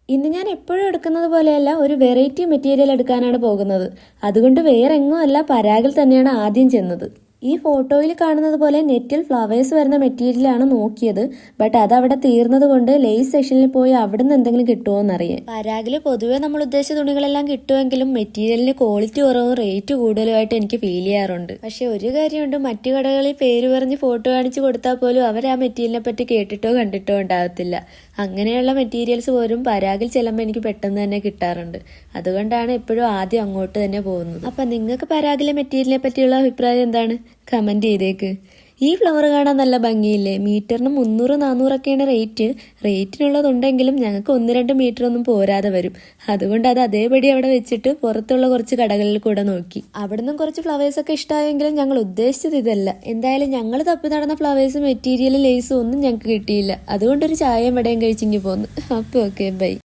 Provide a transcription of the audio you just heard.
ഇന്ന് ഞാൻ എപ്പോഴും എടുക്കുന്നത് പോലെയല്ല, ഒരു വെറൈറ്റി മെറ്റീരിയൽ എടുക്കാനാണ് പോകുന്നത്. അതുകൊണ്ട് വേറെ എങ്ങും അല്ല, പരാഗിൽ തന്നെയാണ് ആദ്യം ചെന്നത്. ഈ ഫോട്ടോയിൽ കാണുന്നത് പോലെ നെറ്റിൽ ഫ്ലവേഴ്സ് വരുന്ന മെറ്റീരിയലാണ് നോക്കിയത്. ബട്ട് അതവിടെ തീർന്നത് കൊണ്ട് ലേസ് സെക്ഷനിൽ പോയി അവിടെ നിന്ന് എന്തെങ്കിലും കിട്ടുമോ എന്നറിയാം. പരാഗിൽ പൊതുവെ നമ്മൾ ഉദ്ദേശിച്ച തുണികളെല്ലാം കിട്ടുമെങ്കിലും മെറ്റീരിയലിന് ക്വാളിറ്റി കുറവും റേറ്റ് കൂടുതലുമായിട്ട് എനിക്ക് ഫീൽ ചെയ്യാറുണ്ട്. പക്ഷെ ഒരു കാര്യമുണ്ട്, മറ്റു കടകളിൽ പേര് പറഞ്ഞ് ഫോട്ടോ കാണിച്ച് കൊടുത്താൽ പോലും അവർ ആ മെറ്റീരിയലിനെ പറ്റി കേട്ടിട്ടോ കണ്ടിട്ടോ ഉണ്ടാകത്തില്ല. അങ്ങനെയുള്ള മെറ്റീരിയൽസ് പോലും പരാഗിൽ ചെല്ലുമ്പോൾ എനിക്ക് പെട്ടെന്ന് തന്നെ കിട്ടാറുണ്ട്. അതുകൊണ്ടാണ് എപ്പോഴും ആദ്യം അങ്ങോട്ട് തന്നെ പോകുന്നത്. അപ്പം നിങ്ങൾക്ക് പരാഗിലെ മെറ്റീരിയലിനെ പറ്റിയുള്ള അഭിപ്രായം എന്താണ്? കമൻറ്റ് ചെയ്തേക്ക്. ഈ ഫ്ലവർ കാണാൻ നല്ല ഭംഗിയില്ലേ? മീറ്ററിന് 300-400ഒക്കെയാണ് റേറ്റ്. റേറ്റിനുള്ളതുണ്ടെങ്കിലും ഞങ്ങൾക്ക് 1-2 മീറ്റർ ഒന്നും പോരാതെ വരും. അതുകൊണ്ട് അത് അതേപടി അവിടെ വെച്ചിട്ട് പുറത്തുള്ള കുറച്ച് കടകളിൽ കൂടെ നോക്കി. അവിടുന്ന് കുറച്ച് ഫ്ലവേഴ്സൊക്കെ ഇഷ്ടമായെങ്കിലും ഞങ്ങൾ ഉദ്ദേശിച്ചത് ഇതല്ല. എന്തായാലും ഞങ്ങൾ തപ്പി നടന്ന ഫ്ലവേഴ്സും മെറ്റീരിയൽ ലേസും ഒന്നും ഞങ്ങൾക്ക് കിട്ടിയില്ല. അതുകൊണ്ടൊരു ചായയും വടയും കഴിച്ചിങ്ങി പോന്നു. അപ്പോൾ ഓക്കെ, ബൈ.